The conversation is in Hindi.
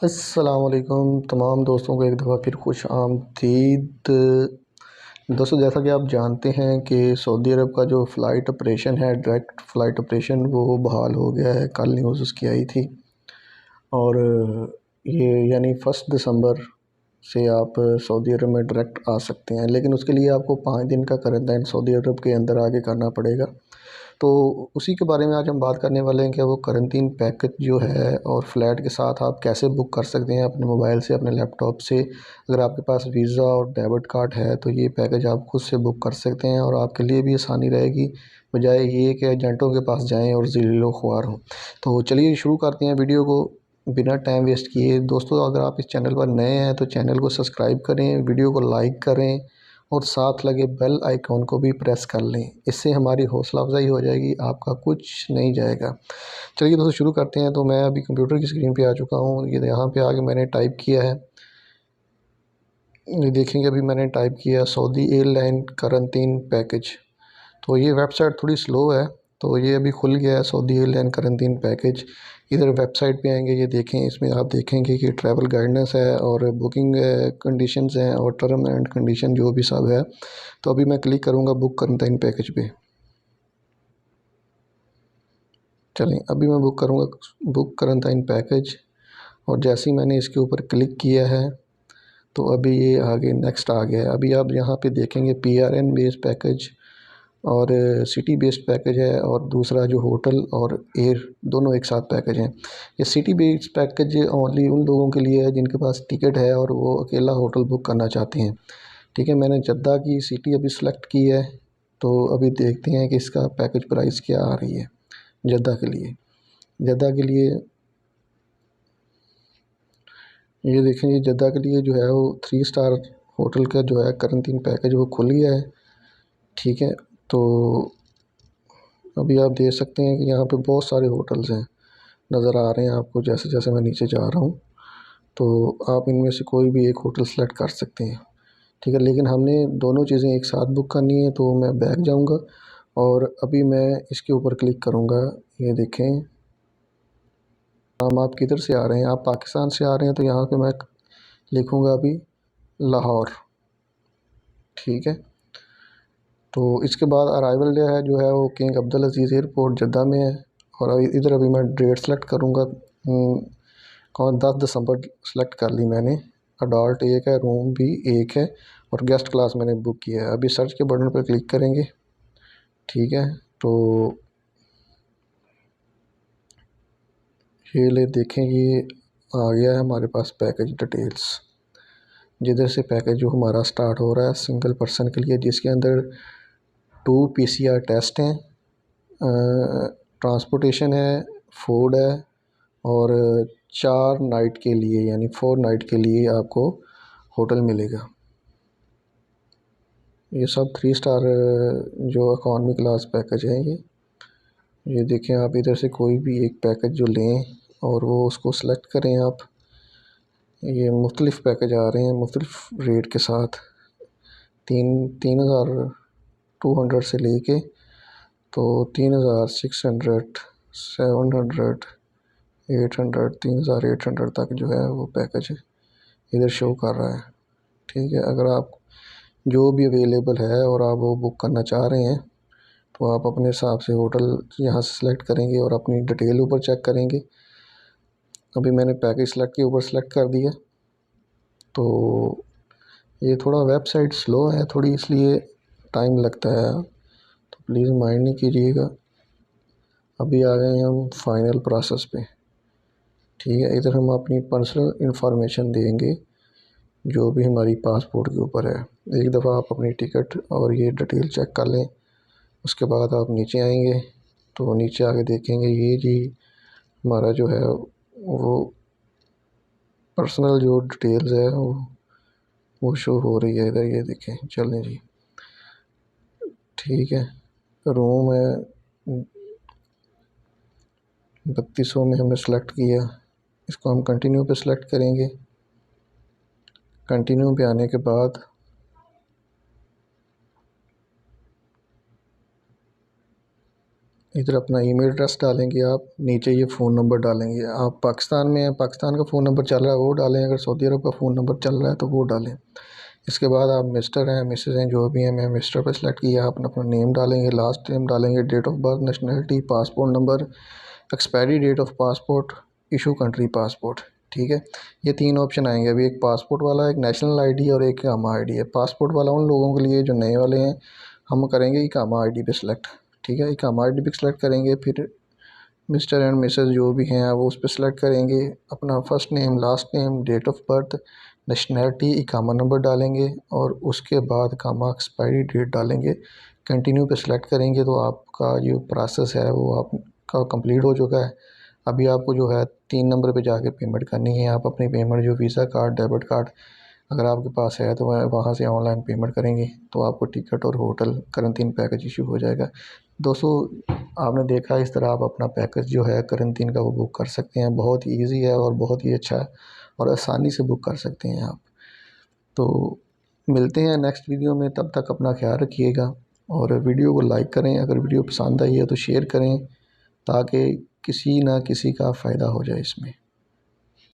अस्सलामुअलैकुम तमाम दोस्तों को एक दफ़ा फिर खुश आमदीद। दोस्तों, जैसा कि आप जानते हैं कि सऊदी अरब का जो फ़्लाइट ऑपरेशन है, डायरेक्ट फ़्लाइट ऑपरेशन, वो बहाल हो गया है। कल न्यूज़ उसकी आई थी और ये यानी 1 दिसंबर से आप सऊदी अरब में डायरेक्ट आ सकते हैं, लेकिन उसके लिए आपको 5 दिन का क्वारंटाइन सऊदी अरब के अंदर आके करना पड़ेगा। तो उसी के बारे में आज हम बात करने वाले हैं कि वो क्वारंटीन पैकेज जो है और फ़्लैट के साथ आप कैसे बुक कर सकते हैं अपने मोबाइल से, अपने लैपटॉप से। अगर आपके पास वीज़ा और डेबिट कार्ड है तो ये पैकेज आप खुद से बुक कर सकते हैं और आपके लिए भी आसानी रहेगी, बजाय ये कि एजेंटों के पास जाएं और ज़लीलो ख्वार हों। तो चलिए शुरू करते हैं वीडियो को बिना टाइम वेस्ट किए। दोस्तों, अगर आप इस चैनल पर नए हैं तो चैनल को सब्सक्राइब करें, वीडियो को लाइक करें और साथ लगे बेल आइकॉन को भी प्रेस कर लें। इससे हमारी हौसला अफजाई हो जाएगी, आपका कुछ नहीं जाएगा। चलिए दोस्तों शुरू करते हैं। तो मैं अभी कंप्यूटर की स्क्रीन पे आ चुका हूँ। ये यहाँ पे आके मैंने टाइप किया है, ये देखेंगे अभी मैंने टाइप किया सऊदी एयरलाइन क्वारंटीन पैकेज। तो ये वेबसाइट थोड़ी स्लो है, तो ये अभी खुल गया है सऊदी एयरलाइन क्वारंटीन पैकेज। इधर वेबसाइट पे आएंगे, ये देखें, इसमें आप देखेंगे कि ट्रैवल गाइडेंस है और बुकिंग कंडीशंस हैं और टर्म एंड कंडीशन जो भी सब है। तो अभी मैं क्लिक करूँगा बुक क्वारंटाइन पैकेज पे। चलें, अभी मैं बुक करूँगा बुक क्वारंटाइन पैकेज और जैसे ही मैंने इसके ऊपर क्लिक किया है तो अभी ये आगे नेक्स्ट आ गया है। अभी आप यहाँ पे देखेंगे PRN बेस्ड पैकेज और सिटी बेस्ड पैकेज है और दूसरा जो होटल और एयर दोनों एक साथ पैकेज हैं। ये सिटी बेस्ड पैकेज ओनली उन लोगों के लिए है जिनके पास टिकट है और वो अकेला होटल बुक करना चाहते हैं। ठीक है, मैंने जद्दा की सिटी अभी सेलेक्ट की है, तो अभी देखते हैं कि इसका पैकेज प्राइस क्या आ रही है जद्दा के लिए। जद्दा के लिए ये देखें, ये जद्दा के लिए जो है वो 3 स्टार होटल का जो है क्वारंटीन पैकेज वो खुल गया है। ठीक है, तो अभी आप देख सकते हैं कि यहाँ पे बहुत सारे होटल्स हैं, नज़र आ रहे हैं आपको जैसे जैसे मैं नीचे जा रहा हूँ। तो आप इनमें से कोई भी एक होटल सेलेक्ट कर सकते हैं। ठीक है, लेकिन हमने दोनों चीज़ें एक साथ बुक करनी है, तो मैं बैक जाऊँगा और अभी मैं इसके ऊपर क्लिक करूँगा। ये देखें, आप किधर से आ रहे हैं? आप पाकिस्तान से आ रहे हैं तो यहाँ पे मैं लिखूँगा अभी लाहौर। ठीक है, तो इसके बाद अराइवल जो है वो किंग अब्दुल अज़ीज़ एयरपोर्ट जद्दा में है। और अभी इधर अभी मैं डेट सेलेक्ट करूँगा। कौन 10 दिसंबर सेलेक्ट कर ली मैंने। अडल्ट एक है, रूम भी एक है और गेस्ट क्लास मैंने बुक किया है। अभी सर्च के बटन पर क्लिक करेंगे। ठीक है, तो ये ले देखें, ये आ गया है हमारे पास पैकेज डिटेल्स। जिधर से पैकेज जो हमारा स्टार्ट हो रहा है सिंगल पर्सन के लिए, जिसके अंदर 2 PCR टेस्ट हैं, ट्रांसपोर्टेशन है, फूड है और 4 नाइट के लिए यानी 4 नाइट के लिए आपको होटल मिलेगा। ये सब 3 स्टार जो इकॉनमी क्लास पैकेज है। ये देखें, आप इधर से कोई भी एक पैकेज जो लें और वो उसको सेलेक्ट करें आप। ये मुख्तलिफ़ पैकेज आ रहे हैं मुख्तलिफ़ रेट के साथ, 3200 से लेके तो 3600, 700, 800, 3800 तक जो है वो पैकेज इधर शो कर रहा है। ठीक है, अगर आप जो भी अवेलेबल है और आप वो बुक करना चाह रहे हैं तो आप अपने हिसाब से होटल यहाँ से सिलेक्ट करेंगे और अपनी डिटेल ऊपर चेक करेंगे। अभी मैंने पैकेज सेलेक्ट के ऊपर सेलेक्ट कर दिया। तो ये थोड़ा वेबसाइट स्लो है थोड़ी, इसलिए टाइम लगता है, तो प्लीज़ माइंड नहीं कीजिएगा। अभी आ गए हम फाइनल प्रोसेस पे। ठीक है, इधर हम अपनी पर्सनल इंफॉर्मेशन देंगे जो भी हमारी पासपोर्ट के ऊपर है। एक दफ़ा आप अपनी टिकट और ये डिटेल चेक कर लें, उसके बाद आप नीचे आएंगे। तो नीचे आके देखेंगे ये जी हमारा जो है वो पर्सनल जो डिटेल्स है वो शो हो रही है इधर, ये देखें। चलें जी, ठीक है, रूम है 3200 में हमने सेलेक्ट किया। इसको हम कंटिन्यू पे सेलेक्ट करेंगे। कंटिन्यू पे आने के बाद इधर अपना ईमेल एड्रेस डालेंगे आप, नीचे ये फ़ोन नंबर डालेंगे। आप पाकिस्तान में हैं, पाकिस्तान का फ़ोन नंबर चल रहा है वो डालें, अगर सऊदी अरब का फ़ोन नंबर चल रहा है तो वो डालें। इसके बाद आप मिस्टर हैं मिसेज़ हैं जो भी हैं, मैं मिस्टर पर सेलेक्ट किया। आप अपना नेम डालेंगे, लास्ट नेम डालेंगे, date of birth, nationality, passport number, expiry date of passport, issue country passport. ठीक है, ये 3 ऑप्शन आएंगे अभी। एक पासपोर्ट वाला, एक नेशनल आईडी और एक इकामा आईडी है। पासपोर्ट वाला उन लोगों के लिए जो नए वाले हैं, हम करेंगे इकामा आईडी पे सिलेक्ट। ठीक है, इकामा आईडी पे सिलेक्ट करेंगे, फिर मिस्टर एंड मिसेस जो भी हैं वो उस पर सेलेक्ट करेंगे। अपना first name, last name, date of birth, nationality, इकामा नंबर डालेंगे और उसके बाद इकामा एक्सपायरी डेट डालेंगे। कंटिन्यू पे सेलेक्ट करेंगे तो आपका जो प्रोसेस है वो आपका कंप्लीट हो चुका है। अभी आपको जो है 3 नंबर पे जाके पेमेंट करनी है। आप अपनी पेमेंट जो वीज़ा कार्ड, डेबिट कार्ड अगर आपके पास है तो वहाँ से ऑनलाइन पेमेंट करेंगे तो आपको टिकट और होटल करंटीन पैकेज इशू हो जाएगा। दोस्तों, आपने देखा इस तरह आप अपना पैकेज जो है करंटीन का वो बुक कर सकते हैं। बहुत ही ईजी है और बहुत ही अच्छा है और आसानी से बुक कर सकते हैं आप। तो मिलते हैं नेक्स्ट वीडियो में, तब तक अपना ख्याल रखिएगा और वीडियो को लाइक करें। अगर वीडियो पसंद आई है तो शेयर करें ताकि किसी ना किसी का फ़ायदा हो जाए इसमें।